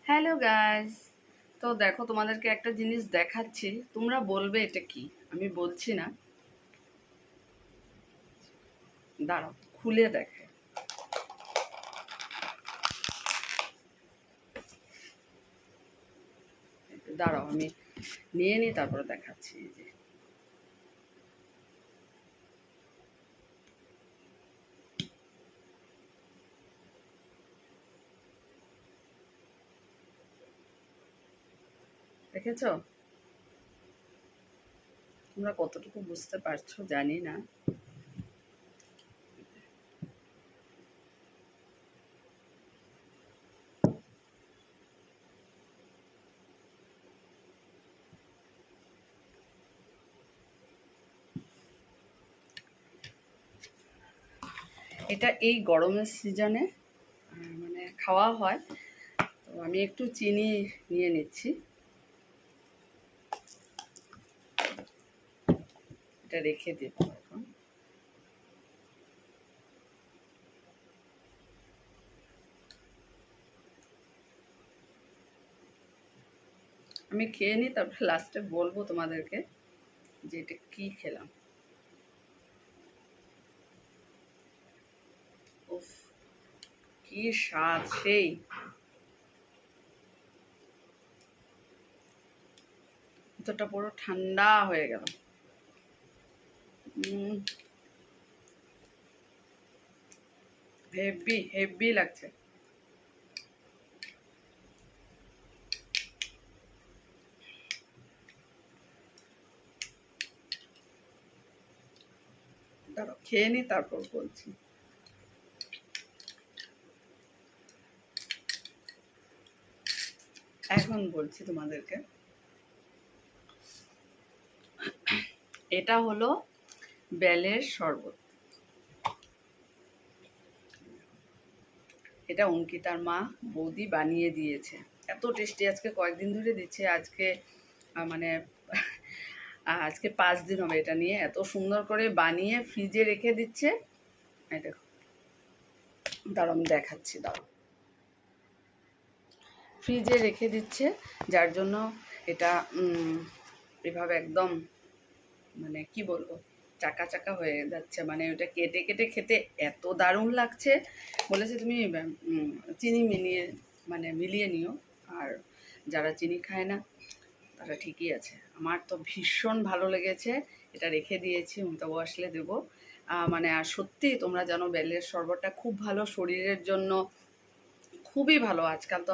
Hello guys. তো দেখো, তোমাদেরকে একটা জিনিস দেখাচ্ছি, তোমরা বলবে এটা কি। আমি বলছি না, দাঁড়াও খুলে দেখে। দাঁড়াও আমি নিয়ে নিই, তারপরে দেখাচ্ছি। এই যে দেখেছো, তোমরা কতটুকু বুঝতে পারছো জানি না। এটা এই গরমের সিজনে মানে খাওয়া হয়। তো আমি একটু চিনি নিয়ে নিচ্ছি, এটা রেখে দেবো এখন। আমি খেয়ে নিই, তারপরে লাস্টে বলবো তোমাদেরকে যে এটা কি খেলাম। উফ, কি স্বাদ সেই! ভিতরটা পুরো ঠান্ডা হয়ে গেল। হেভি হেভি লাগছে। দাঁড়াও খেয়ে নি, তারপর বলছি। এখন বলছি তোমাদেরকে, এটা হলো বেলের শরবত। এটা অঙ্কিতার মা বৌদি বানিয়ে দিয়েছে। এত টেস্টি, আজকে কয়েকদিন ধরে দিচ্ছে। আজকে মানে আজকে 5 দিন হবে এটা নিয়ে। এত সুন্দর করে বানিয়ে ফ্রিজে রেখে দিচ্ছে। এই দেখো, দাঁড়াও আমি দেখাচ্ছি, দাঁড়াও। ফ্রিজে রেখে দিচ্ছে, যার জন্য এটা এভাবে একদম মানে কি বলবো, চাকা চাকা হয়ে যাচ্ছে। মানে ওটা কেটে কেটে খেতে এত দারুণ লাগছে। বলেছে তুমি চিনি মিলিয়ে নিও। আর যারা চিনি খায় না তারা ঠিকই আছে। আমার তো ভীষণ ভালো লেগেছে, এটা রেখে দিয়েছি, অমিতাভ আসলে দেবো। মানে আর সত্যি তোমরা জানো, বেলের শরবতটা খুব ভালো শরীরের জন্য, খুবই ভালো। আজকাল তো